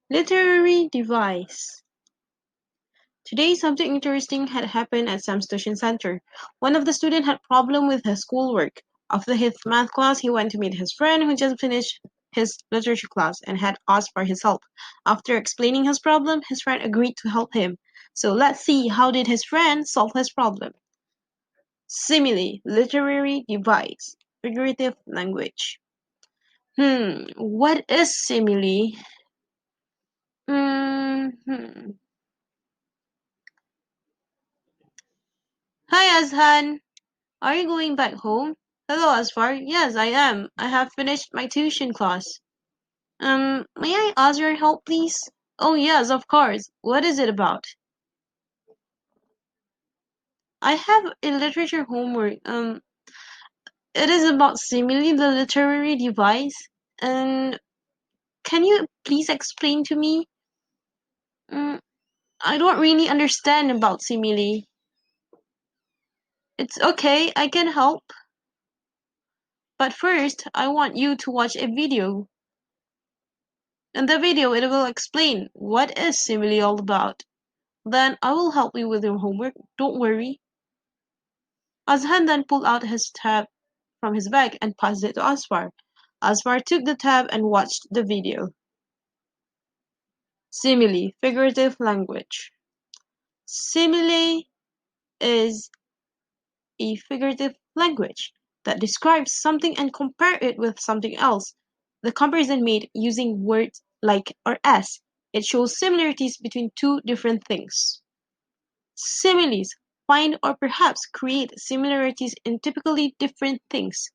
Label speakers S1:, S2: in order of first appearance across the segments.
S1: Literary device. Today, something interesting had happened at Sam's tuition center. One of the students had problem with his schoolwork. After his math class, he went to meet his friend who just finished his literature class and had asked for his help. After explaining his problem, his friend agreed to help him. So let's see how did his friend solve his problem. Simile, literary device, figurative language. What is simile? Hmm. Hi, Azhan. Are you going back home? Hello, Asfar. Yes, I am. I have finished my tuition class. May I ask your help, please? Oh, yes, of course. What is it about? I have a literature homework. It is about simile, the literary device. And can you please explain to me? Um, I don't really understand about simile. It's okay, I can help. But first, I want you to watch a video. In the video, it will explain what is simile all about. Then I will help you with your homework, don't worry. Azhan then pulled out his tab from his bag and passed it to Asfar. Asfar took the tab and watched the video. Simile, figurative language. Simile is a figurative language that describes something and compare it with something else. The comparison made using words like or as. It shows similarities between two different things. Similes find or perhaps create similarities in typically different things.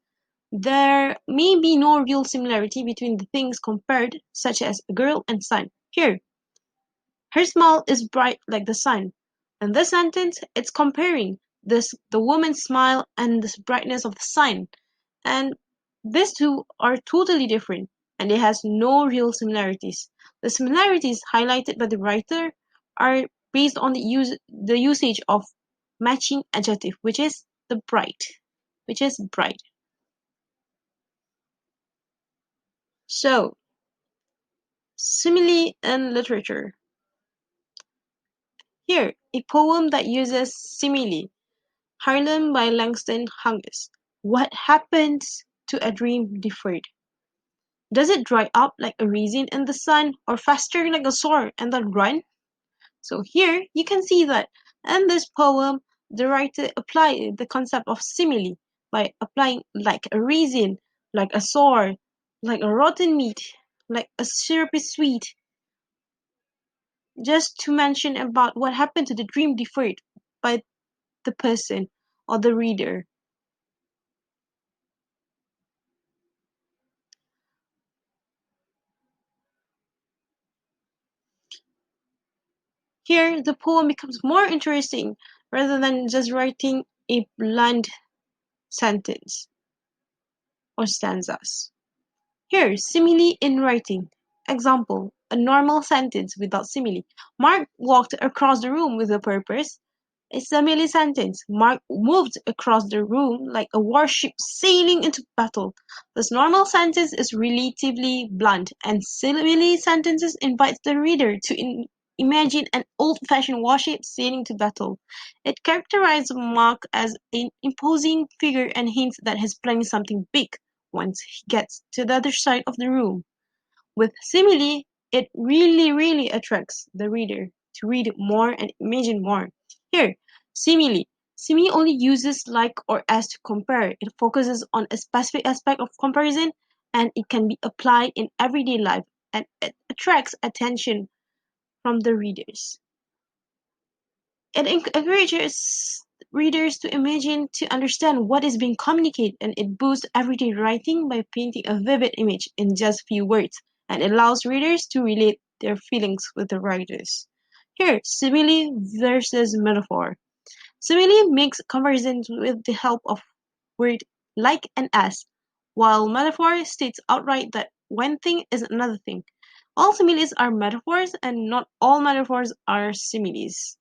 S1: There may be no real similarity between the things compared, such as a girl and sun. Here, her smile is bright like the sun. In this sentence, it's comparing the woman's smile and the brightness of the sun. And these two are totally different, and it has no real similarities. The similarities highlighted by the writer are based on the usage of matching adjective, which is bright. So, simile in literature. Here, a poem that uses simile. Harlem by Langston Hughes. What happens to a dream deferred? Does it dry up like a raisin in the sun, or faster like a sword and then run? So here you can see that in this poem, the writer applied the concept of simile by applying like a raisin, like a sword, like a rotten meat, like a syrupy sweet, just to mention about what happened to the dream deferred by the person or the reader. Here, the poem becomes more interesting rather than just writing a bland sentence or stanzas. Here, simile in writing. Example, a normal sentence without simile. Mark walked across the room with a purpose. A simile sentence. Mark moved across the room like a warship sailing into battle. This normal sentence is relatively blunt, and simile sentences invite the reader to imagine an old-fashioned warship sailing to battle. It characterizes Mark as an imposing figure and hints that he's planning something big once he gets to the other side of the room. With simile, it really attracts the reader to read more and imagine more. Here, simile. Simile only uses like or as to compare. It focuses on a specific aspect of comparison and it can be applied in everyday life and it attracts attention from the readers. It encourages readers to imagine to understand what is being communicated and it boosts everyday writing by painting a vivid image in just few words and it allows readers to relate their feelings with the writers. Here, simile versus metaphor. Simile makes comparisons with the help of word like and as, while metaphor states outright that one thing is another thing. All similes are metaphors and not all metaphors are similes.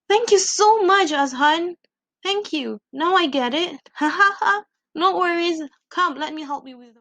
S1: Thank you so much, Azhan. Thank you. Now I get it. Ha ha ha. No worries. Come, let me help you with